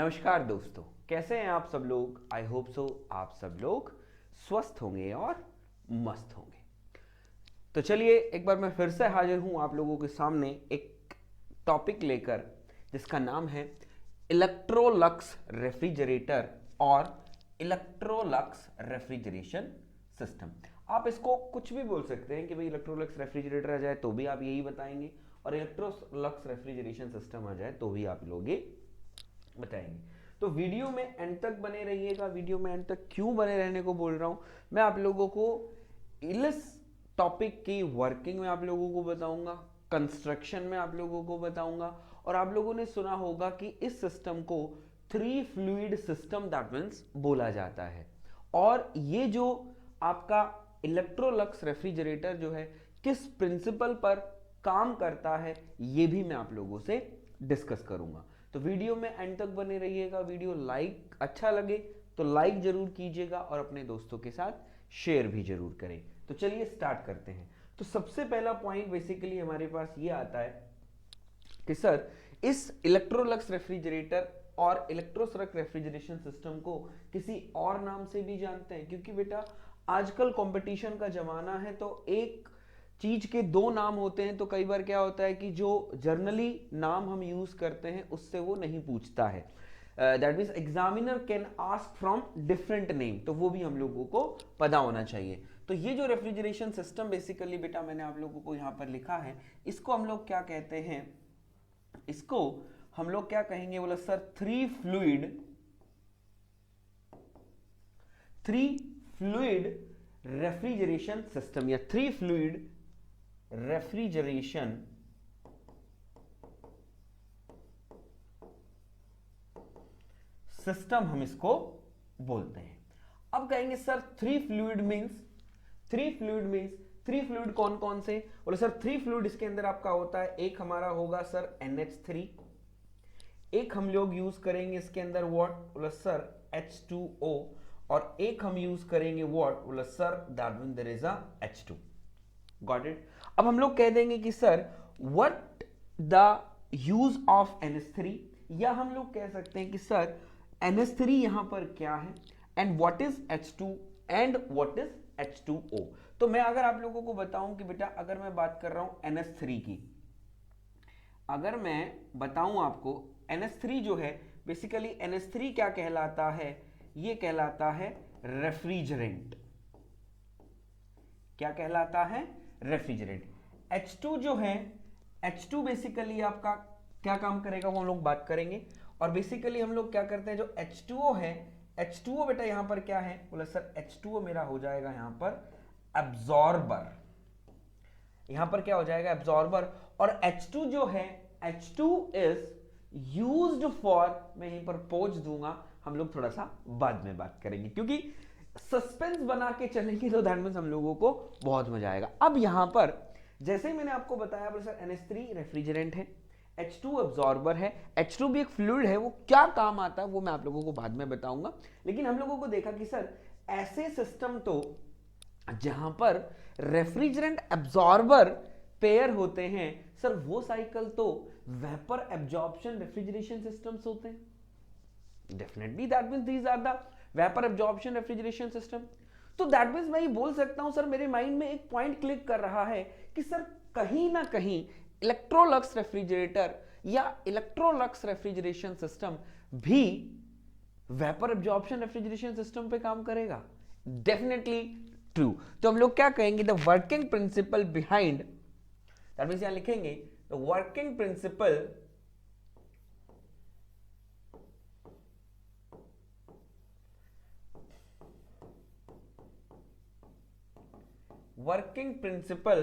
नमस्कार दोस्तों, कैसे हैं आप सब लोग। आई होप सो आप सब लोग स्वस्थ होंगे और मस्त होंगे। तो चलिए एक बार मैं फिर से हाजिर हूं आप लोगों के सामने एक टॉपिक लेकर जिसका नाम है इलेक्ट्रोलक्स रेफ्रिजरेटर और इलेक्ट्रोलक्स रेफ्रिजरेशन सिस्टम। आप इसको कुछ भी बोल सकते हैं कि भाई इलेक्ट्रोलक्स रेफ्रिजरेटर आ जाए तो भी आप यही बताएंगे और इलेक्ट्रोलक्स रेफ्रिजरेशन सिस्टम आ जाए तो भी आप लोग ये बताएंगे। तो वीडियो में एंड तक बने रहिएगा। वीडियो में एंड तक क्यों बने रहने को बोल रहा हूं, मैं आप लोगों को इस टॉपिक की वर्किंग में आप लोगों को बताऊंगा, कंस्ट्रक्शन में आप लोगों को बताऊंगा। और आप लोगों ने सुना होगा कि इस सिस्टम को 3 फ्लूइड सिस्टम दैट मींस बोला जाता है। और ये जो आपका इलेक्ट्रोलक्स रेफ्रिजरेटर जो है किस प्रिंसिपल पर काम करता है ये भी मैं आप लोगों से डिस्कस करूंगा। तो वीडियो में एंड तक बने रहिएगा। वीडियो लाइक अच्छा लगे तो लाइक जरूर कीजिएगा और अपने दोस्तों के साथ शेयर भी जरूर करें। तो चलिए स्टार्ट करते हैं। तो सबसे पहला पॉइंट बेसिकली हमारे पास ये आता है कि सर इस इलेक्ट्रोलक्स रेफ्रिजरेटर और इलेक्ट्रोसरक रेफ्रिजरेशन सिस्टम को किसी और नाम से भी जानते हैं, क्योंकि बेटा आजकल कंपटीशन का जमाना है तो एक चीज के 2 नाम होते हैं। तो कई बार क्या होता है कि जो जर्नली नाम हम यूज करते हैं उससे वो नहीं पूछता है। That means examiner can ask from different name, तो वो भी हम लोगों को पता होना चाहिए। तो ये जो रेफ्रिजरेशन सिस्टम बेसिकली बेटा मैंने आप लोगों को यहाँ पर लिखा है, इसको हम लोग क्या कहते हैं, इसको हम लोग क्या कहेंगे, बोला सर 3 फ्लूइड रेफ्रिजरेशन सिस्टम या 3 फ्लूइड रेफ्रिजरेशन सिस्टम हम इसको बोलते हैं। अब कहेंगे सर 3 फ्लूइड मींस 3 फ्लूइड कौन कौन से, बोले सर 3 फ्लूइड इसके अंदर आपका होता है। एक हमारा होगा सर NH3, एक हम लोग यूज करेंगे इसके अंदर व्हाट, बोले सर H2O, और एक हम यूज करेंगे व्हाट, बोले sir that mean there is a H2। Got it. अब हम लोग कह देंगे कि sir what the use of NH3, या हम लोग कह सकते हैं कि सर NH3 यहां पर क्या है and what is H2 and what is H2O। तो मैं अगर आप लोगों को बताऊं कि बेटा अगर मैं बात कर रहा हूं NH3 की, अगर मैं बताऊं आपको NH3 जो है बेसिकली NH3 क्या कहलाता है, ये कहलाता है रेफ्रिजरेंट। क्या कहलाता है, रेफ्रिजरेंट। H2 जो है, H2 बेसिकली आपका क्या काम करेगा वो हम लोग बात करेंगे। और बेसिकली हम लोग क्या करते हैं, जो H2O है, H2O बेटा यहां पर क्या है, बोला सर H2O मेरा हो जाएगा यहां पर एब्जॉर्बर। यहां पर क्या हो जाएगा, एब्जॉर्बर। और H2 जो है, H2 इज यूज्ड फॉर, मैं यहीं पर पहुंच दूंगा, हम लोग थोड़ा सा बाद में बात करेंगे क्योंकि सस्पेंस बना के चलेंगे तो दैट मींस हम लोगों को बहुत मजा आएगा। अब यहां पर जैसे ही मैंने आपको बताया सर NH3 रेफ्रिजरेंट है, H2 एब्जॉर्बर है, H2 भी एक फ्लूइड है, वो क्या काम आता है वो मैं आप लोगों को बाद में बताऊंगा। लेकिन हम लोगों को देखा कि सर ऐसे सिस्टम तो जहां पर रेफ्रिजरेंट एब्जॉर्बर पेयर होते हैं, सर वो साइकिल तो वेपर एब्जॉर्प्शन रेफ्रिजरेशन सिस्टम्स होते हैं। Definitely that means these are the vapour absorption refrigeration system. तो दैट मींस मैं ये बोल सकता हूं सर मेरे माइंड में एक पॉइंट क्लिक कर रहा है कि सर कहीं ना कहीं इलेक्ट्रोलक्स रेफ्रिजरेटर या इलेक्ट्रोलक्स रेफ्रिजरेशन सिस्टम भी वेपर एब्जॉर्प्शन रेफ्रिजरेशन सिस्टम पे काम करेगा। Definitely true. तो हम लोग क्या कहेंगे, the working principle behind, that means यहां लिखेंगे the working principal working principle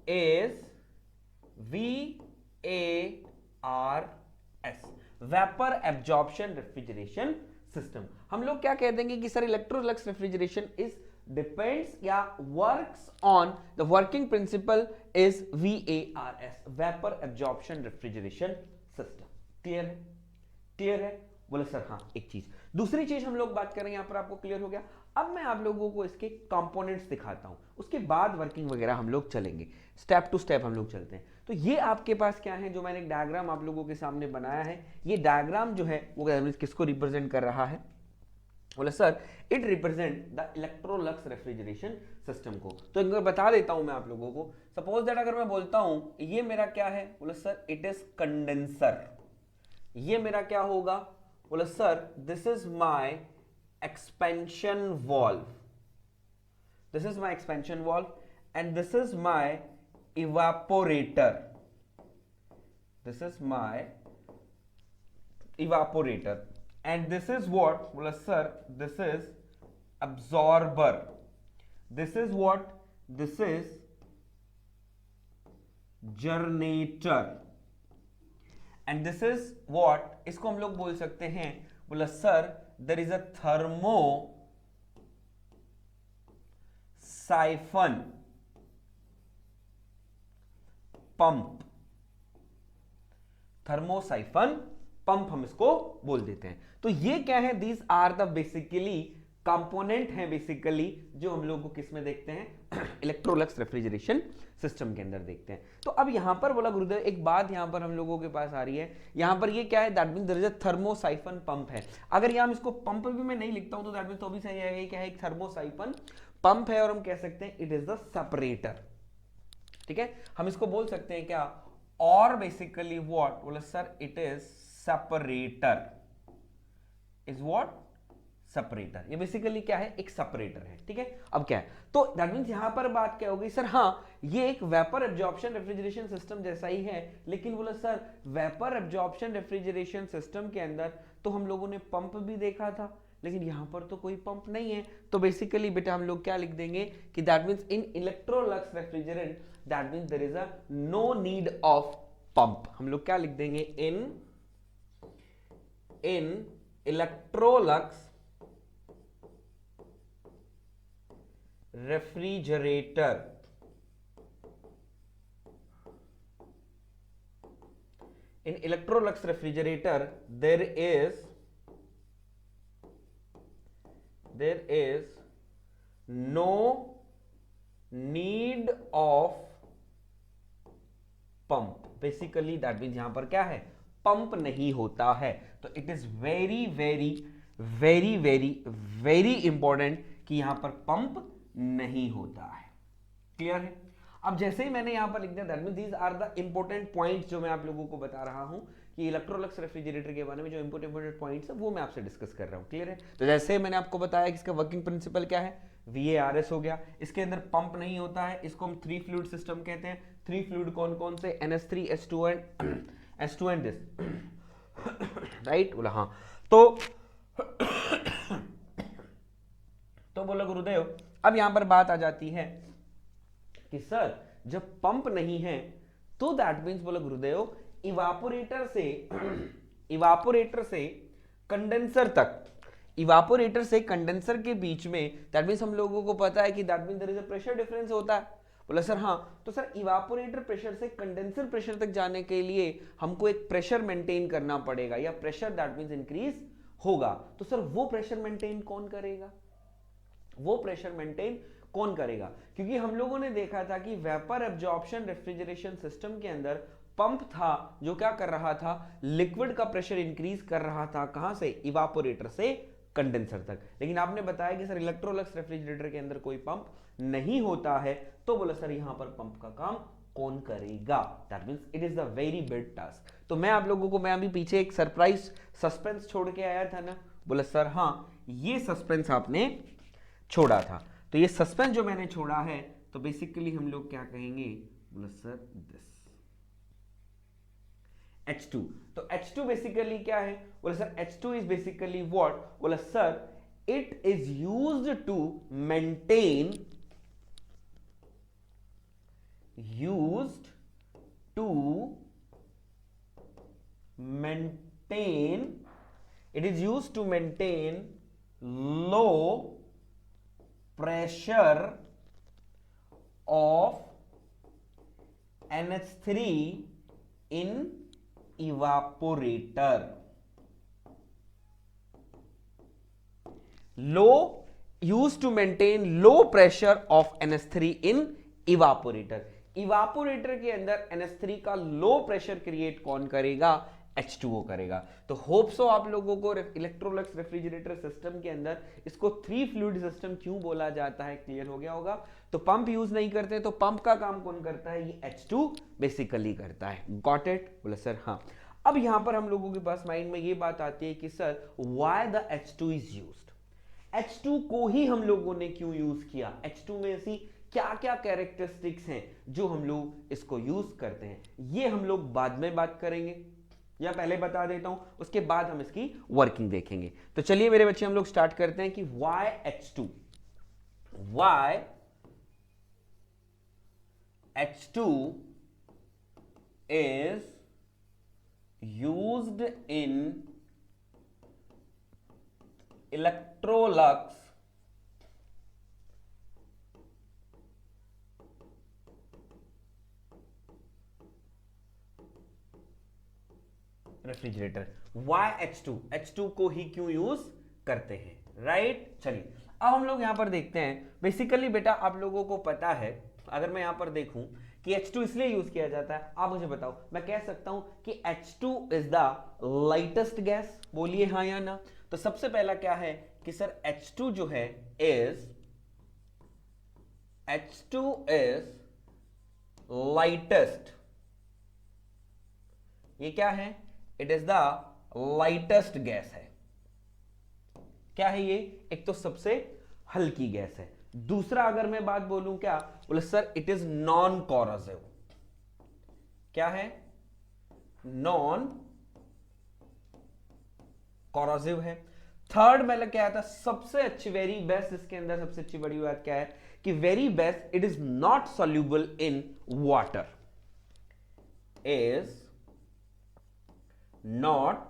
is VARS, vapor absorption refrigeration system। हम लोग क्या कह देंगे कि sir Electrolux refrigeration is depends या works on the working principle is VARS, vapor absorption refrigeration system। Clear है, क्लियर है। बोले सर हाँ एक चीज। दूसरी चीज हम लोग बात करें, यहां पर आपको क्लियर हो गया। अब मैं आप लोगों को इसके कंपोनेंट्स दिखाता हूं, उसके बाद वर्किंग वगैरह हम लोग चलेंगे, स्टेप टू स्टेप हम लोग चलते हैं। तो ये आपके पास क्या है, जो मैंने एक डायग्राम आप लोगों के सामने बनाया है, ये डायग्राम जो है वो किसको रिप्रेजेंट कर रहा है, बोले sir it represent the Electrolux refrigeration system को। तो एक बार बता देता हूं मैं आप लोगों को, सपोज दैट अगर मैं बोलता हूं ये मेरा क्या है, बोले सर इट इज कंडेंसर। ये मेरा क्या होगा, बोले sir this is my expansion valve, this is my expansion valve and this is my evaporator, this is my evaporator and this is what, बोला sir this is absorber, this is what, this is generator and this is what, इसको हम लोग बोल सकते हैं, बोला sir there is a thermo siphon pump, thermosiphon pump हम इसको बोल देते हैं। तो ये क्या है, these are the basically component हैं बेसिकली जो हम लोग को किस में देखते हैं, इलेक्ट्रोलक्स रेफ्रिजरेशन सिस्टम के अंदर देखते हैं। तो अब यहां पर बोला गुरुदेव एक बात यहां पर हम लोगों के पास आ रही है, यहां पर ये क्या है, that means there is a thermosiphon pump है। अगर यहां इसको पंप भी मैं नहीं लिखता हूं तो दैट मींस तो भी सही है, क्या है, एक थर्मोसाइफन पंप है और हम कह सकते हैं इट इज द सेपरेटर। ठीक है, हम इसको बोल सकते हैं क्या, और बेसिकली व्हाट, बोला sir it is separator, is what, separator. ये बेसिकली क्या है, एक सेपरेटर है। ठीक है, अब क्या है, तो दैट मींस यहां पर बात क्या होगी, सर हाँ ये एक वेपर एब्जॉर्प्शन रेफ्रिजरेशन सिस्टम जैसा ही है, लेकिन बोला sir vapour absorption refrigeration system के अंदर तो हम लोगों ने पंप भी देखा था, लेकिन यहां पर तो कोई पंप नहीं है। तो बेसिकली बेटा हम लोग क्या लिख देंगे कि that means in Electrolux refrigerant that means there is a no need of pump. हम लोग क्या लिख देंगे, in Electrolux refrigerator in Electrolux refrigerator there is no need of pump। Basically that means यहां पर क्या है, पंप नहीं होता है। तो it is very very very very very important कि यहां पर पंप नहीं होता है। क्लियर है। अब जैसे ही मैंने यहां पर लिख दिया, that means these are the important points जो मैं आप लोगों को बता रहा हूं कि इलेक्ट्रोलक्स रेफ्रिजरेटर के बारे में जो इंपॉर्टेंट पॉइंट्स है वो मैं आपसे डिस्कस कर रहा हूं। क्लियर है। तो जैसे मैंने आपको बताया कि इसका वर्किंग प्रिंसिपल क्या है, VARS हो गया, इसके अंदर पंप नहीं होता है, इसको हम 3 फ्लूइड सिस्टम कहते हैं। 3 फ्लूइड कौन कौन से, NH3 S2 and this, right, बोला हाँ। तो बोला गुरुदेव अब यहां पर बात आ जाती है कि सर जब पंप नहीं है तो दैट मींस, बोला गुरुदेव इवापोरेटर से कंडेंसर तक, इवापोरेटर से कंडेंसर के बीच में दैट मींस हम लोगों को पता है कि that means there is a pressure difference होता है। बोला सर हाँ, तो सर इवापोरेटर प्रेशर से कंडेंसर प्रेशर तक जाने के लिए हमको एक प्रेशर मेंटेन करना पड़ेगा, या प्रेशर दैट मींस इंक्रीज होगा। तो सर वो प्रेशर मेंटेन कौन करेगा, वो प्रेशर मेंटेन कौन करेगा, क्योंकि हम लोगों ने देखा था कि वेपर एब्जॉर्प्शन रेफ्रिजरेशन सिस्टम के अंदर पंप था जो क्या कर रहा था, लिक्विड का प्रेशर इंक्रीज कर रहा था, कहां से, इवापोरेटर से कंडेंसर तक। लेकिन आपने बताया कि सर इलेक्ट्रोलक्स रेफ्रिजरेटर के अंदर कोई पंप नहीं होता है, तो बोला सर यहां पर पंप का काम कौन करेगा, that means it is the very big task. तो मैं आप लोगों को, मैं अभी पीछे एक सरप्राइज सस्पेंस छोड़ के आया था ना, बोला सर हाँ ये सस्पेंस आपने छोड़ा था। तो ये सस्पेंस जो मैंने छोड़ा है, तो बेसिकली हम लोग क्या कहेंगे, बोला सर दिस H2। तो H2 बेसिकली क्या है, बोला sir H2 is basically what, बोला sir it is used to maintain, it is used to maintain low pressure of NH3 in evaporator। Low use to maintain low pressure of NH3 in evaporator. Evaporator के अंदर NH3 का low pressure create कौन करेगा? H2O करेगा। तो hope so आप लोगों को इलेक्ट्रोलक्स रेफ्रिजरेटर सिस्टम के अंदर इसको 3 फ्लूइड सिस्टम क्यों बोला जाता है क्लियर हो गया होगा। तो पंप यूज नहीं करते, तो पंप का काम कौन करता है? ये H2 बेसिकली करता है। Got it? बोले सर हाँ। अब यहां पर हम लोगों के पास माइंड में ये बात आती है कि sir why the H2 is used? H2 को ही हम लोगों ने क्यों यूज किया? H2 में ऐसी क्या क्या कैरेक्टरिस्टिक्स हैं जो हम लोग इसको यूज करते हैं, ये हम लोग बाद में बात करेंगे, या पहले बता देता हूं, उसके बाद हम इसकी वर्किंग देखेंगे। तो चलिए मेरे बच्चे हम लोग स्टार्ट करते हैं कि why H2, why H2 is used in Electrolux refrigerator. Why H2 को ही क्यों यूज करते हैं, राइट? चलिए अब हम लोग यहां पर देखते हैं। बेसिकली बेटा आप लोगों को पता है, अगर मैं यहां पर देखूं कि H2 इसलिए यूज किया जाता है, आप मुझे बताओ, मैं कह सकता हूं कि H2 is the lightest gas, बोलिए हाँ या ना। तो सबसे पहला क्या है कि सर H2 जो है H2 इज लाइटेस्ट। ये क्या है? It is the lightest gas है। क्या है ये? एक तो सबसे हल्की गैस है। दूसरा अगर मैं बात बोलूं क्या, बोले sir it is non corrosive. क्या है? नॉन कॉरोसिव है। थर्ड मतलब क्या था? सबसे अच्छी, वेरी बेस्ट, इसके अंदर सबसे अच्छी बड़ी बात क्या है कि very best, it is not soluble in water, is not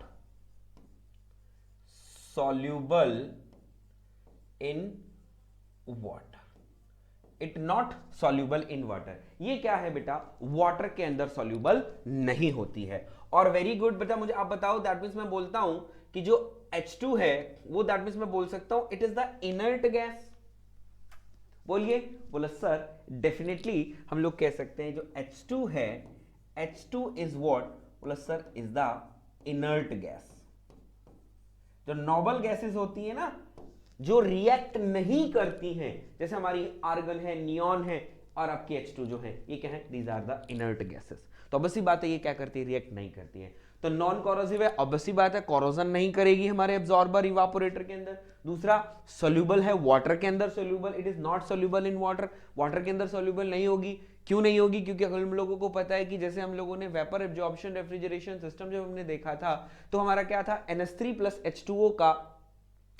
soluble in water, it not soluble in water। ये क्या है बेटा? वाटर के अंदर soluble नहीं होती है। और वेरी गुड बेटा, मुझे आप बताओ, दैट मीन्स मैं बोलता हूं कि जो H2 है वो दैट मीन्स मैं बोल सकता हूं it is the inert gas. बोलिए। बोला सर डेफिनेटली हम लोग कह सकते हैं जो H2 है, H2 इज व्हाट? बोला sir is the inert gas. जो नोबल गैसेस होती है ना, जो रिएक्ट नहीं करती हैं, जैसे हमारी आर्गन है, नियॉन है, और आपकी H2 जो है, ये क्या है? These are the inert gases. तो ऑब्वियसली बात है ये क्या करती है? रिएक्ट नहीं करती है। तो नॉन कॉरोसिव है, ऑब्वियसली बात है कॉरोजन नहीं करेगी हमारे एब्जॉर्बर इवापोरेटर के अंदर। दूसरा सोल्यूबल है, वाटर के अंदर soluble, it is not soluble in water, water के अंदर सोल्यूबल नहीं होगी। क्यों नहीं होगी? क्योंकि हम लोगों को पता है कि जैसे हम लोगों ने वेपर एब्जॉर्प्शन रेफ्रिजरेशन सिस्टम जब हमने देखा था, तो हमारा क्या था? NH3 प्लस H2O का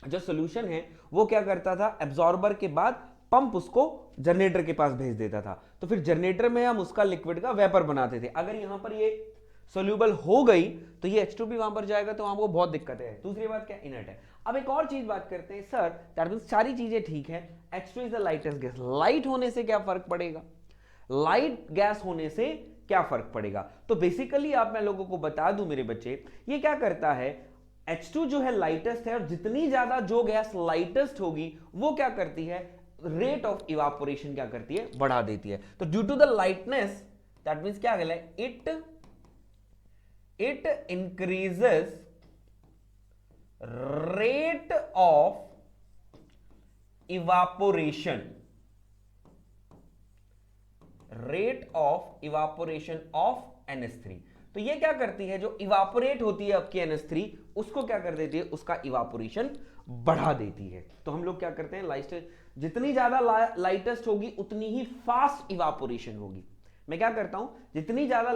जो सोल्यूशन है वो क्या करता था? एब्जॉर्बर के बाद पंप उसको जनरेटर के पास भेज देता था। तो फिर जनरेटर में हम उसका लिक्विड का वेपर बनाते थे। अगर यहां पर ये सोल्यूबल हो गई तो ये H2 भी वहां पर जाएगा, तो हमको बहुत दिक्कत है। दूसरी बात क्या? इनर्ट है। अब एक और चीज बात करते हैं सर, दैट मींस सारी चीजें ठीक है, H2 is the lightest gas, light होने से क्या फर्क पड़ेगा? लाइट गैस होने से क्या फर्क पड़ेगा? तो बेसिकली आप मैं लोगों को बता दूं मेरे बच्चे, ये क्या करता है? H2 जो है लाइटेस्ट है, और जितनी ज्यादा जो गैस लाइटेस्ट होगी वो क्या करती है? रेट ऑफ इवापोरेशन क्या करती है? बढ़ा देती है। तो due to the lightness, that means क्या गया? It increases rate of evaporation, rate of evaporation of NH3। तो ये क्या करती है? जो इवापोरेट होती है आपकी NH3, उसको क्या कर देती है? उसका इवापोरेशन बढ़ा देती है। तो हम लोग क्या करते हैं? लाइटेस्ट, जितनी ज्यादा लाइटेस्ट होगी उतनी ही फास्ट इवापोरेशन होगी। मैं क्या करता हूं? जितनी ज्यादा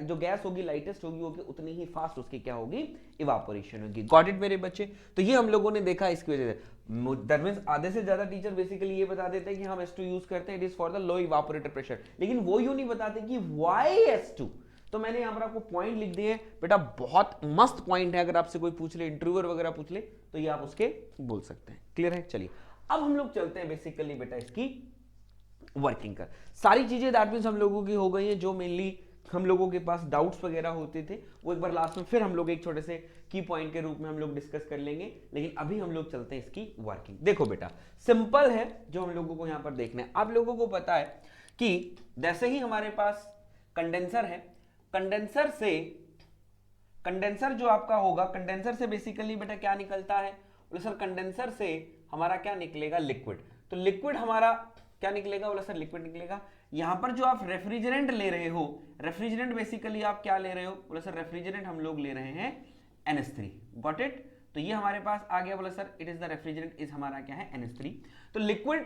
जो गैस होगी लाइटेस्ट होगी उतनी ही फास्ट उसकी क्या होगी? इवापोरेशन होगी। गॉट इट मेरे बच्चे? तो ये हम लोगों ने देखा इसकी वजह से। दैट मींस आधे से ज्यादा टीचर बेसिकली ये बता देते हैं कि हम H2 यूज करते हैं, it is for the low evaporator pressure, लेकिन वो यूं नहीं बताते कि व्हाई H2। तो मैंने यहां पर आपको पॉइंट लिख दिए बेटा, बहुत मस्त पॉइंट है। अगर आपसे कोई पूछ ले, इंटरव्यूअर वगैरह पूछ ले, तो ये आप उसके बोल सकते हैं। क्लियर है? चलिए अब हम लोग चलते हैं बेसिकली बेटा इसकी वर्किंग कर। सारी चीजें दैट मींस हम लोगों की हो गई है जो मेनली हम लोगों के पास डाउट्स वगैरह होते थे वो एक बार लास्ट में फिर हम लोग एक छोटे से की पॉइंट के रूप में हम लोग डिस्कस कर लेंगे, लेकिन अभी हम लोग चलते हैं इसकी वर्किंग। देखो बेटा सिंपल है जो हम लोगों को यहां पर देखना है। आप लोगों को पता है कि जैसे ही हमारे पास कंडेंसर है, कंडेंसर जो आपका होगा, कंडेंसर से बेसिकली बेटा क्या निकलता है, बोले सर कंडेंसर से हमारा क्या निकलेगा, लिक्विड। तो लिक्विड हमारा क्या निकलेगा, बोला सर लिक्विड निकलेगा। यहां पर जो आप रेफ्रिजरेंट ले रहे हो, रेफ्रिजरेंट बेसिकली आप क्या ले रहे हो, बोला सर रेफ्रिजरेंट हम लोग ले रहे हैं NH3, गॉट इट। तो ये हमारे पास आ गया, बोला sir it is the refrigerant is हमारा क्या है NH3। तो लिक्विड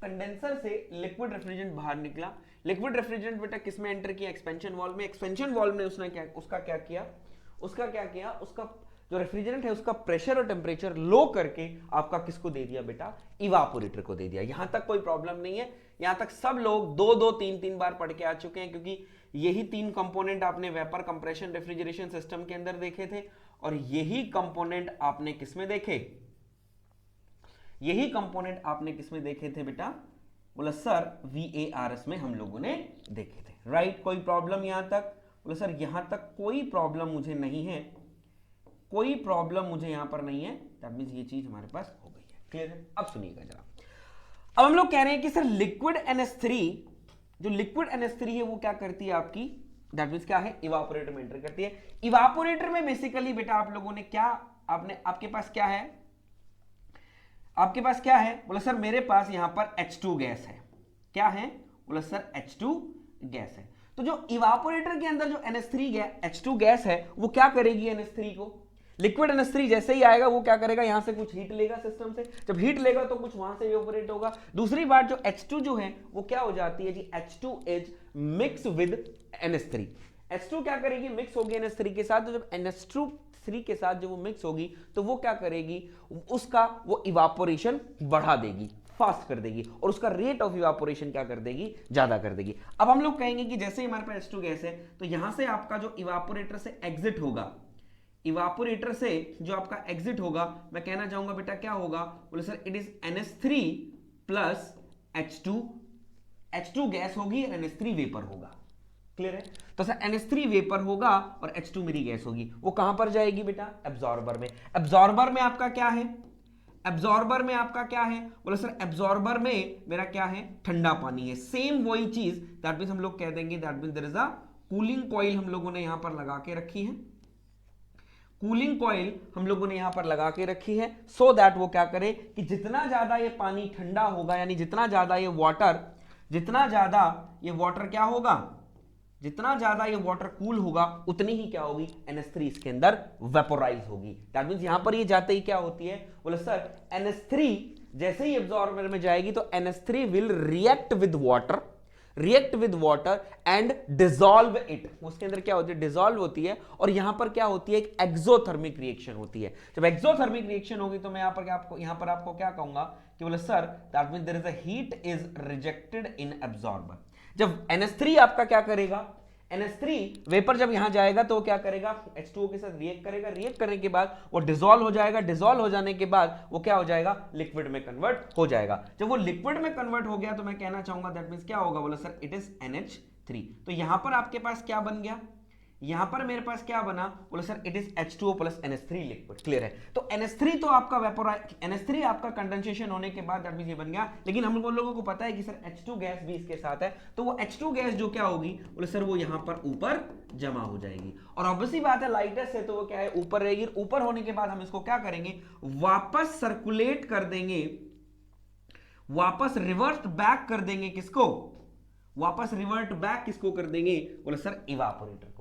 कंडेंसर से लिक्विड रेफ्रिजरेंट बाहर निकला। लिक्विड रेफ्रिजरेंट बेटा किस में एंटर किया, एक्सपेंशन वाल्व में। एक्सपेंशन वाल्व में उसने क्या किया, उसका जो रेफ्रिजरेंट है उसका प्रेशर और टेम्परेचर लो करके आपका किसको दे दिया बेटा, इवापोरेटर को दे दिया। यहां तक कोई प्रॉब्लम नहीं है, यहां तक सब लोग 2-2 3-3 बार पढ़ के आ चुके हैं, क्योंकि यही 3 कंपोनेंट आपने वेपर कंप्रेशन रेफ्रिजरेशन सिस्टम के अंदर देखे थे, और यही कंपोनेंट आपने किसमें देखे, थे बेटा, बोला सर VARS में हम लोगों ने देखे थे, राइट। कोई प्रॉब्लम यहां तक, बोला सर यहां तक कोई प्रॉब्लम मुझे नहीं है, कोई प्रॉब्लम मुझे यहां पर नहीं है, दैट मींस ये चीज हमारे पास हो गई है, क्लियर है। अब सुनिएगा जरा, अब हम लोग कह रहे हैं कि सर लिक्विड NH3, जो लिक्विड NH3 है वो क्या करती है आपकी, दैट मींस क्या है, इवापोरेटर में एंटर करती है। इवापोरेटर में बेसिकली बेटा आप लोगों ने क्या, आपके पास क्या है, बोला सर मेरे पास यहां पर H2 गैस है। क्या है, बोला सर H2 गैस है। तो जो इवापोरेटर के अंदर जो NH3 H2 गैस है वो क्या करेगी, NH3 को, लिक्विड NH3 जैसे ही आएगा वो क्या करेगा, यहां से कुछ हीट लेगा सिस्टम से, जब हीट लेगा तो कुछ वहां से इवेपोरेट होगा। दूसरी बात जो H2 जो है वो क्या हो जाती है जी, H2 is mix with NH3। H2 क्या करेगी, मिक्स होगी NH3 के साथ। तो जब NH3 के साथ जो वो मिक्स होगी तो वो क्या करेगी, उसका वो इवापोरेशन बढ़ा देगी, फास्ट कर देगी, और उसका रेट ऑफ इवापोरेशन क्या कर देगी, ज्यादा कर देगी। अब हम लोग कहेंगे कि जैसे ही हमारे पास H2 गैस है तो यहां से आपका जो इवापोरेटर से एग्जिट होगा, इवापोरेटर से जो आपका एग्जिट होगा, मैं कहना चाहूंगा बेटा क्या होगा, बोले sir it is NH3 plus H2 gas होगी और NH3 वेपर होगा, क्लियर है। तो सर NH3 वेपर होगा और H2 मेरी गैस होगी, वो कहां पर जाएगी बेटा, एब्जॉर्बर में। एब्जॉर्बर में आपका क्या है, बोले सर एब्जॉर्बर में मेरा क्या है, ठंडा पानी है। सेम वही चीज, दैट मींस हम लोग कह देंगे that means there is a cooling coil हम लोगों ने यहां पर लगा के रखी है, कूलिंग कॉइल हम लोगों ने यहां पर लगा के रखी है, सो दैट वो क्या करे कि जितना ज्यादा ये पानी ठंडा होगा, यानी जितना ज्यादा ये वाटर क्या होगा, जितना ज्यादा ये वाटर कूल होगा उतनी ही क्या होगी, NH3 इसके अंदर वेपोराइज होगी। दैट मींस यहां पर ये जाते ही क्या होती है, बोले सर NH3 जैसे ही एब्जॉर्बर में जाएगी तो NH3 will react with water and dissolve it. उसके अंदर क्या होती है, डिसॉल्व होती है, और यहां पर क्या होती है, एक एक्सोथर्मिक रिएक्शन होती है। जब एक्सोथर्मिक रिएक्शन होगी तो मैं यहां पर आपको क्या कहूंगा कि बोले sir that means there is a heat is rejected in absorber. जब NH3 आपका क्या करेगा, NH3 वेपर जब यहां जाएगा तो क्या करेगा, H2O के साथ रिएक्ट करेगा, रिएक्ट करने के बाद वो डिसॉल्व हो जाएगा, डिसॉल्व हो जाने के बाद वो क्या हो जाएगा, लिक्विड में कन्वर्ट हो जाएगा। जब वो लिक्विड में कन्वर्ट हो गया तो मैं कहना चाहूंगा दैट मींस क्या होगा, बोला सर इट इज NH3। तो यहां पर आपके पास क्या बन गया, यहां पर मेरे पास क्या बना, बोले sir it is H2O plus NH3 liquid, clear है। तो NH3 तो आपका NH3 आपका कंडेंसेशन होने के बाद दैट मींस ये बन गया, लेकिन हम लोगों को पता है कि सर H2 गैस भी इसके साथ है, तो वो H2 गैस जो क्या होगी, बोले सर वो यहां पर ऊपर जमा हो जाएगी, और ऑब्वियसली बात है लाइटेस्ट है तो वो क्या है, ऊपर रहेगी। ऊपर होने के बाद हम इसको क्या करेंगे, वापस सर्कुलेट कर देंगे, वापस रिवर्ट बैक कर देंगे, किसको, वापस रिवर्ट बैक किसको कर देंगे, बोले सर इवापोरेटर को।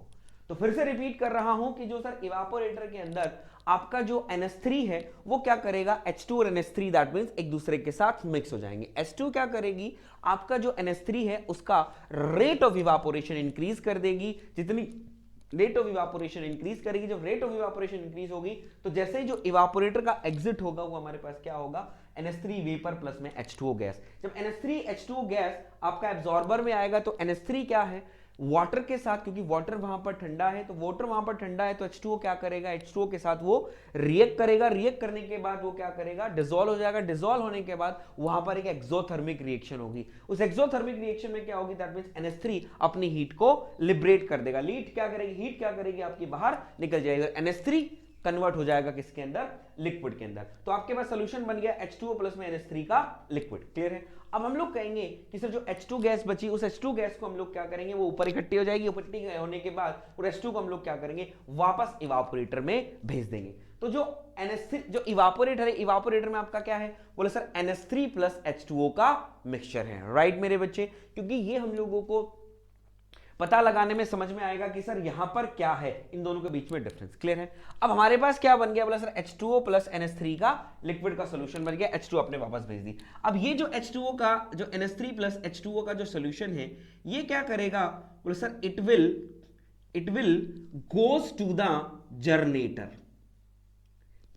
तो फिर से रिपीट कर रहा हूं कि जो सर इवापोरेटर के अंदर आपका जो NH3 है वो क्या करेगा, H2 और NH3 दैट मींस एक दूसरे के साथ मिक्स हो जाएंगे। H2 क्या करेगी, आपका जो NH3 है उसका रेट ऑफ इवापोरेशन इंक्रीज कर देगी। जितनी रेट ऑफ इवापोरेशन इंक्रीज करेगी, जब रेट ऑफ इवापोरेशन इंक्रीज होगी तो जैसे ही जो इवापोरेटर का एग्जिट होगा वो हमारे पास क्या होगा, NH3 वेपर प्लस में H2O गैस। जब NH3 H2O गैस आपका एब्जॉर्बर में आएगा तो NH3 क्या है, वाटर के साथ, क्योंकि वाटर वहां पर ठंडा है, तो वाटर वहां पर ठंडा है तो H2O क्या करेगा, H2O के साथ वो रिएक्ट करेगा, रिएक्ट करने के बाद वो क्या करेगा, डिसॉल्व हो जाएगा, डिसॉल्व होने के बाद वहां पर एक एक्सोथर्मिक रिएक्शन होगी। उस एक्सोथर्मिक रिएक्शन में क्या होगी, दैट मींस NH3 अपनी हीट को लिबरेट कर देगा। हीट क्या करेगी, हीट क्या करेगी, आपकी बाहर निकल जाएगा, NH3 कन्वर्ट हो जाएगा किसके अंदर, लिक्विड के अंदर। तो आपके पास सोल्यूशन बन गया H2O प्लस में NH3 का लिक्विड। क्लियर है। अब हम लोग कहेंगे कि सर जो H2 गैस बची, उस H2 गैस को हम लोग क्या करेंगे, वो ऊपर इकट्ठी हो जाएगी, ऊपर इकट्ठी होने के बाद और H2 को हम लोग क्या करेंगे, वापस इवापोरेटर में भेज देंगे। तो जो NH3 जो इवापोरेटर है, इवापोरेटर में आपका क्या है, बोले सर NH3 प्लस H2O का मिक्सचर है। राइट मेरे बच्चे, क्योंकि ये हम लोगों को पता लगाने में समझ में आएगा कि सर यहां पर क्या है, इन दोनों के बीच में डिफरेंस। क्लियर है। अब हमारे पास क्या बन गया, बोला सर H2O प्लस NH3 का लिक्विड का सॉल्यूशन बन गया, H2O अपने वापस भेज दी। अब ये जो H2O का जो NH3 प्लस H2O का जो सॉल्यूशन है, ये क्या करेगा, बोला sir it will goes to the generator,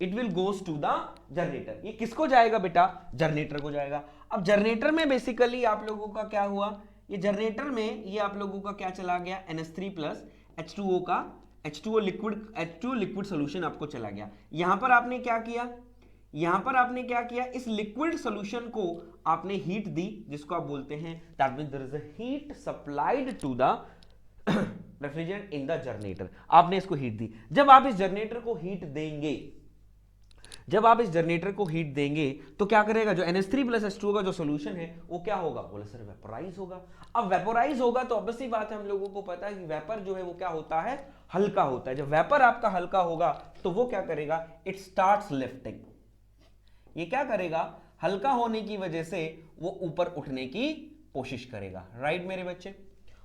it will goes to the generator. ये किसको जाएगा बेटा, जनरेटर को जाएगा। अब जनरेटर में बेसिकली आप लोगों का क्या हुआ, ये जनरेटर में ये आप लोगों का क्या चला गया, NH3 प्लस H2O का H2O लिक्विड सॉल्यूशन आपको चला गया। यहां पर आपने क्या किया, यहां पर आपने क्या किया, इस लिक्विड सॉल्यूशन को आपने हीट दी, जिसको आप बोलते हैं that means there is a heat supplied to the refrigerant in the generator. आपने इसको हीट दी। जब आप इस जनरेटर को हीट देंगे, जब आप इस जनरेटर को हीट देंगे तो क्या करेगा, जो NH3 प्लस H2O का जो सॉल्यूशन है वो क्या होगा, बोले सर वेपोराइज होगा। अब वेपोराइज होगा तो ऑब्वियस सी बात है, हम लोगों को पता है कि वेपर जो है वो क्या होता है, हल्का होता है। जब वेपर आपका हल्का होगा तो वो क्या करेगा, इट स्टार्ट्स लिफ्टिंग। ये क्या करेगा, हल्का होने की वजह से वो ऊपर उठने की कोशिश करेगा। राइट मेरे बच्चे,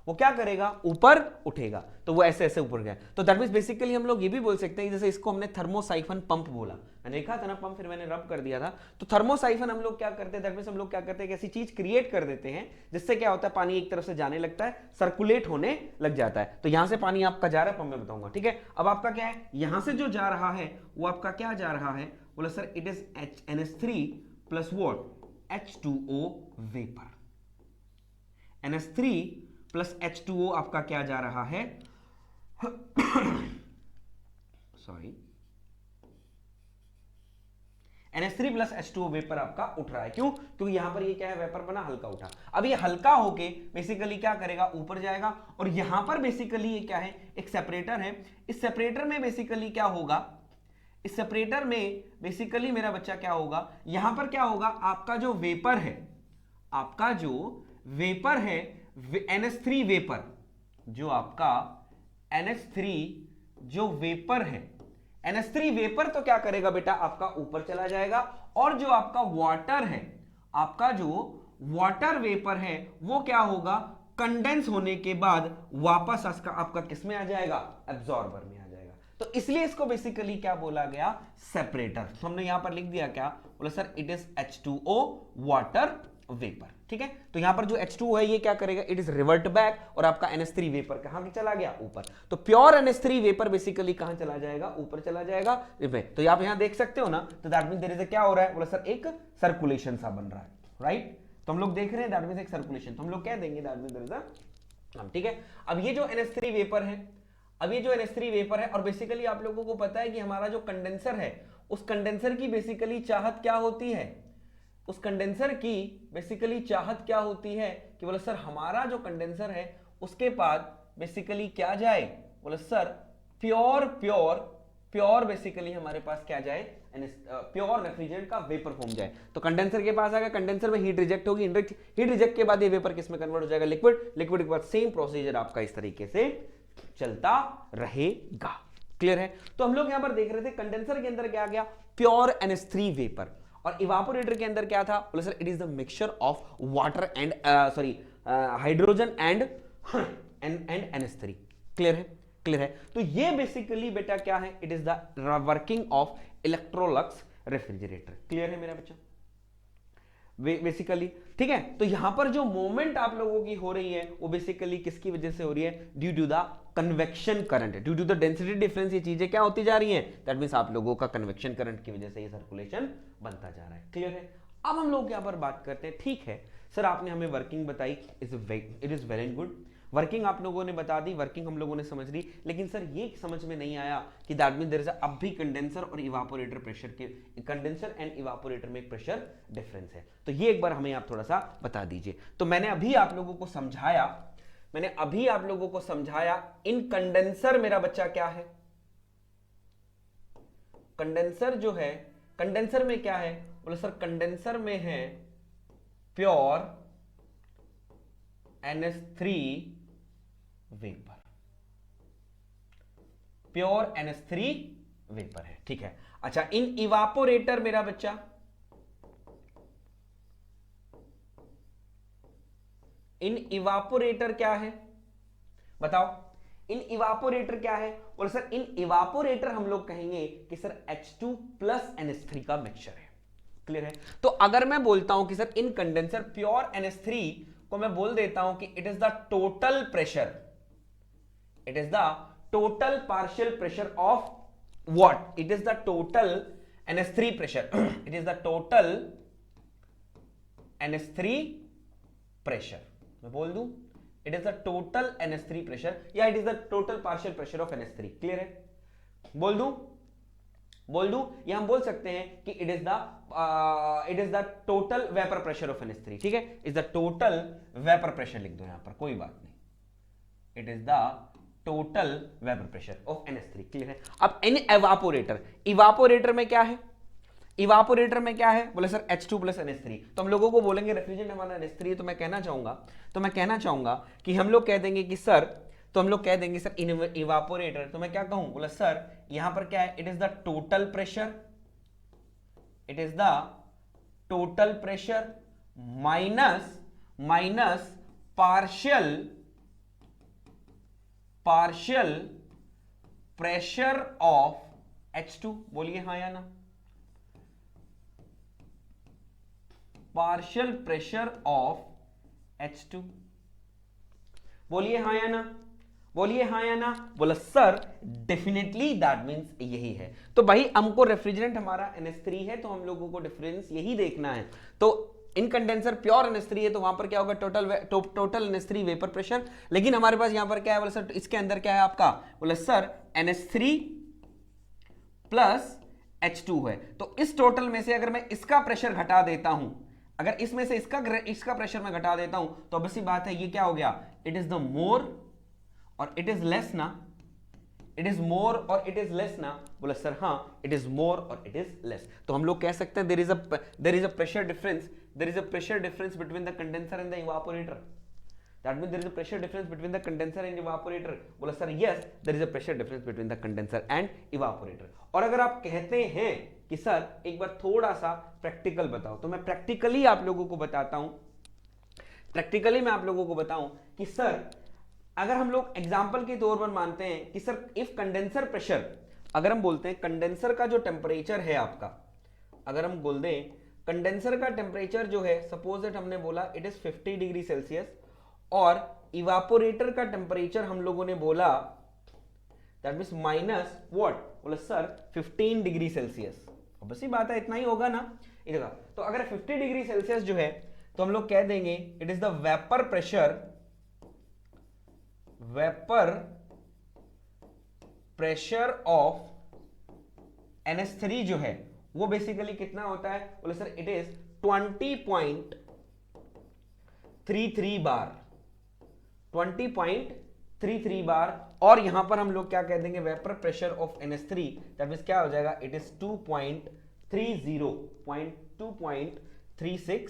वो क्या करेगा, ऊपर उठेगा। तो वो ऐसे ऐसे ऊपर गया। तो दैट मींस बेसिकली हम लोग ये भी बोल सकते हैं, जैसे इसको हमने थर्मोसाइफन पंप बोला, मैंने देखा था ना पंप, फिर मैंने रब कर दिया था। तो थर्मोसाइफन हम लोग क्या करते हैं, दैट मींस हम लोग क्या करते हैं, ऐसी चीज क्रिएट कर देते हैं जिससे क्या होता है, पानी एक तरफ से जाने लगता है, सर्कुलेट होने लग जाता है। तो यहां से पानी आपका जा रहा है, पंप में बताऊंगा, ठीक है। अब आपका क्या है, यहां से जो जा रहा है वो आपका क्या जा रहा है, बोला sir it is NH3 plus what, H2O vapour. NH3 plus H2O आपका क्या जा रहा है, sorry, NH3 plus H2O vapour आपका उठ रहा है। क्यों, क्योंकि यहां पर ये क्या है, वेपर बना, हल्का उठा। अब ये हल्का होके बेसिकली क्या करेगा, ऊपर जाएगा। और यहां पर बेसिकली ये क्या है, एक सेपरेटर है। इस सेपरेटर में बेसिकली क्या होगा, इस सेपरेटर में बेसिकली मेरा बच्चा क्या होगा, यहां पर क्या होगा, आपका जो वेपर है, आपका जो वेपर है NH3 वेपर, जो आपका NH3 जो वेपर है, NH3 वेपर तो क्या करेगा बेटा, आपका ऊपर चला जाएगा। और जो आपका वाटर है, आपका जो वाटर वेपर है वो क्या होगा, कंडेंस होने के बाद वापस आपका किस में आ जाएगा, एब्जॉर्बर में आ जाएगा। तो इसलिए इसको बेसिकली क्या बोला गया, सेपरेटर। तो हमने यहां पर लिख दिया क्या, बोला sir it is H2O water vapour. ठीक है। तो यहां पर जो H2O है ये क्या करेगा, इट इज रिवर्ट बैक, और आपका NH3 वेपर कहां चला गया, ऊपर। तो प्योर NH3 वेपर बेसिकली कहां चला जाएगा, ऊपर चला जाएगा। तो आप यहां देख सकते हो ना, तो दैट मींस देयर इज क्या हो रहा है, बोला सर एक सर्कुलेशन सा बन रहा है। राइट, तो हम लोग देख रहे हैं दैट मींस एक सर्कुलेशन, तो हम लोग कह देंगे that means there is a, ठीक है। अब ये जो NH3 वेपर है, अब ये जो NH3 वेपर है, और बेसिकली आप लोगों को पता है कि हमारा जो कंडेंसर है, उस कंडेंसर की बेसिकली चाहत क्या होती है, उस कंडेंसर की बेसिकली चाहत क्या होती है कि बोले सर हमारा जो कंडेंसर है उसके बाद बेसिकली क्या जाए, बोले सर प्योर बेसिकली हमारे पास क्या जाए, प्योर रेफ्रिजरेंट का वेपर फॉर्म जाए। तो कंडेंसर के पास आएगा, कंडेंसर में हीट रिजेक्ट होगी, हीट रिजेक्ट के बाद ये वेपर किस में कन्वर्ट हो जाएगा, लिक्विड। लिक्विड के बाद सेम प्रोसीजर आपका इस तरीके से चलता रहेगा। क्लियर है। तो हम लोग यहां पर देख रहे थे कंडेंसर के अंदर क्या गया, प्योर NH3 वेपर, और इवापोरेटर के अंदर क्या था, बोले sir it is the mixture of water and hydrogen and NH3। Clear है, क्लियर है। तो ये बेसिकली बेटा क्या है, it is the working of Electrolux refrigerator. Clear है मेरा बच्चा, बेसिकली। ठीक है। तो यहां पर जो मूवमेंट आप लोगों की हो रही है वो बेसिकली किसकी वजह से हो रही है, due to the convection current, due to the density difference. ये चीजें क्या होती जा रही हैं, दैट मींस आप लोगों का कन्वेक्शन करंट की वजह से ये सर्कुलेशन बनता जा रहा है। क्लियर है। अब हम लोग यहां पर बात करते हैं, ठीक है सर आपने हमें वर्किंग बताई, it is very good. Working आप लोगों ने बता दी, वर्किंग हम लोगों ने समझ ली, लेकिन सर ये समझ में नहीं आया कि दैट मीन देयर इज अब भी कंडेंसर और इवापोरेटर प्रेशर के, कंडेंसर एंड इवापोरेटर में एक प्रेशर डिफरेंस है। तो ये एक बार हमें आप थोड़ा सा बता दीजिए। तो मैंने अभी आप लोगों को समझाया, इन कंडेंसर मेरा बच्चा क्या है, कंडेंसर जो है, कंडेंसर में क्या है, बोले सर कंडेंसर में है pure NH3 vapour, pure NH3 vapour है, ठीक है। अच्छा, इन इवापोरेटर मेरा बच्चा, इन इवापोरेटर क्या है बताओ, इन इवापोरेटर क्या है, और सर इन इवापोरेटर हम लोग कहेंगे कि सर H2 प्लस NH3 का मिक्सचर है। क्लियर है? तो अगर मैं बोलता हूं कि सर इन कंडेंसर प्योर NH3 को मैं बोल देता हूं कि it is the total pressure, it is the total partial pressure of what, it is the total NH3 pressure, it is the total NH3 pressure, मैं बोल दूं it is the total NH3 pressure या it is the total partial pressure of NH3। Clear है? बोल दूं या हम बोल सकते हैं कि it is the total vapour pressure of NH3। ठीक है, is the total vapour pressure लिख दो यहां पर, कोई बात नहीं, it is the total vapour pressure of NH3। Clear है? अब इन इवापोरेटर में क्या है, इवापोरेटर में क्या है, बोले सर H2 प्लस NH3। तो हम लोगों को बोलेंगे रेफ्रिजरेंट हमारा NH3 है, तो मैं कहना चाहूंगा कि हम लोग कह देंगे कि सर, तो हम लोग कह देंगे सर इन इवापोरेटर, तो मैं क्या कहूं, बोला सर यहां पर क्या है, it is the total pressure, it is the total pressure minus partial pressure of H2। बोलिए हाँ या ना, पार्शियल प्रेशर ऑफ H2, बोलिए हाँ या ना, बोलिए हाँ या ना। बोला सर डेफिनेटली दैट मींस यही है। तो भाई हमको रेफ्रिजरेंट हमारा NH3 है, तो हम लोगों को डिफरेंस यही देखना है। तो इन कंडेंसर प्योर NH3 है, तो वहां पर क्या होगा, टोटल NH3 वेपर प्रेशर। लेकिन हमारे पास यहां पर क्या है, बोला सर इसके अंदर क्या है आपका, बोला सर NH3 प्लस H2 है। तो इस टोटल में से अगर मैं इसका प्रेशर घटा देता हूं, अगर इसमें से इसका प्रेशर मैं घटा देता हूं, तो ऑब्वियसली बात है ये क्या हो गया, इट इज द मोर और इट इज लेस ना, इट इज मोर और इट इज लेस ना। बोला सर हाँ, इट इज मोर और इट इज लेस। तो हम लोग कह सकते हैं there is a pressure difference, there is a pressure difference between the condenser and the evaporator. That means there is a pressure difference between the condenser and evaporator। बोला sir yes, there is a pressure difference between the condenser and evaporator। और अगर आप कहते हैं कि sir एक बार थोड़ा सा प्रैक्टिकल बताओ, तो मैं प्रैक्टिकली आप लोगों को बताता हूं, प्रैक्टिकली मैं आप लोगों को बताऊं कि सर अगर हम लोग एग्जांपल के तौर पर मानते हैं कि सर इफ कंडेंसर प्रेशर, अगर हम बोलते हैं कंडेंसर का जो टेम्परेचर है आपका, अगर हम बोल दें कंडेंसर का टेम्परेचर जो है, सपोज दैट हमने बोला इट इज 50 डिग्री सेल्सियस, और इवापोरेटर का टेम्परेचर हम लोगों ने बोला दैट मींस माइनस व्हाट, बोला सर 15 डिग्री सेल्सियस। ऑब्वियसली बात है इतना ही होगा ना, इधर। तो अगर 50 डिग्री सेल्सियस जो है, तो हम लोग कह देंगे it is the vapour pressure of NH3 जो है वो बेसिकली कितना होता है, बोले सर इट इज 20.33 बार, 20.33 बार। और यहां पर हम लोग क्या कह देंगे, vapour pressure of NH3 that means क्या हो जाएगा, इट इज 2.36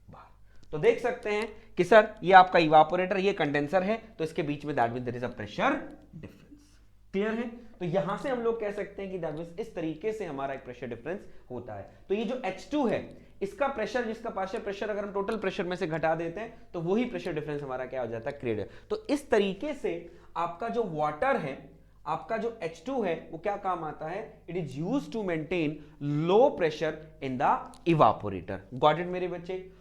बार। तो देख सकते हैं कि सर ये आपका इवापोरेटर, ये कंडेंसर है, तो इसके बीच में that means there is a pressure difference. Clear है? तो यहां से हम लोग कह सकते हैं कि दैट मींस इस तरीके से हमारा एक प्रेशर डिफरेंस होता है। तो ये जो H2 है, इसका प्रेशर, जिसका पार्शियल प्रेशर अगर हम टोटल प्रेशर में से घटा देते हैं, तो वही प्रेशर डिफरेंस हमारा क्या हो जाता है, क्रिएट। तो इस तरीके से आपका जो वाटर है, आपका जो H2 है, वो क्या काम आता है, it is used to maintain low pressure in the evaporator. Got it मेरे बच्चे?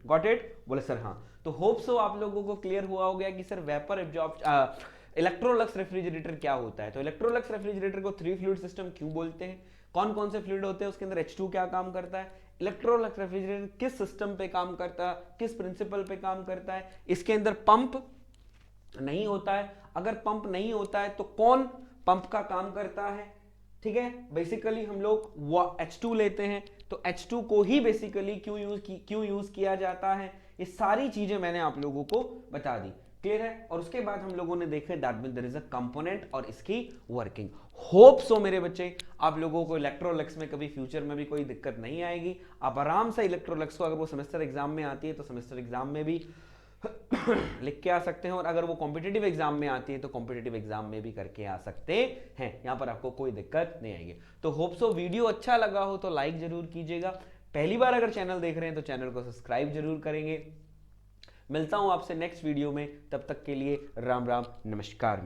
Got it? बोले सर हाँ। तो होप सो आप लोगों को क्लियर हुआ हो गया कि sir vapour absorb Electrolux refrigerator क्या होता है। तो इलेक्ट्रोलक्स रेफ्रिजरेटर को 3 फ्लूइड सिस्टम क्यों बोलते हैं, कौन कौन से फ्लूइड होते हैं उसके अंदर, H2 क्या काम करता है, इलेक्ट्रोलक्स रेफ्रिजरेटर किस सिस्टम पे काम करता है, किस प्रिंसिपल पे काम करता है, इसके अंदर पंप नहीं होता है, अगर पंप नहीं होता है तो कौन पंप का काम करता है, ठीक है। बेसिकली हम लोग H2 लेते हैं, तो H2 को ही बेसिकली क्यों यूज किया जाता है, ये सारी चीजें मैंने आप लोगों को बता दी, क्लियर है। और उसके बाद हम लोगों ने देखे that mean there is a component और इसकी वर्किंग। होप सो मेरे बच्चे आप लोगों को इलेक्ट्रोलक्स में कभी फ्यूचर में भी कोई दिक्कत नहीं आएगी। आप आराम से इलेक्ट्रोलक्स को, अगर वो सेमेस्टर एग्जाम में आती है तो सेमेस्टर एग्जाम में भी लिख के आ सकते हैं, और अगर वो कॉम्पिटिटिव एग्जाम में आती है तो कॉम्पिटिटिव एग्जाम में भी करके आ सकते हैं। यहां पर आपको कोई दिक्कत नहीं आएगी। तो होप सो वीडियो अच्छा लगा हो तो लाइक जरूर कीजिएगा। पहली बार अगर चैनल देख रहे हैं तो चैनल को सब्सक्राइब जरूर करेंगे। मिलता हूं आपसे नेक्स्ट वीडियो में, तब तक के लिए राम राम, नमस्कार।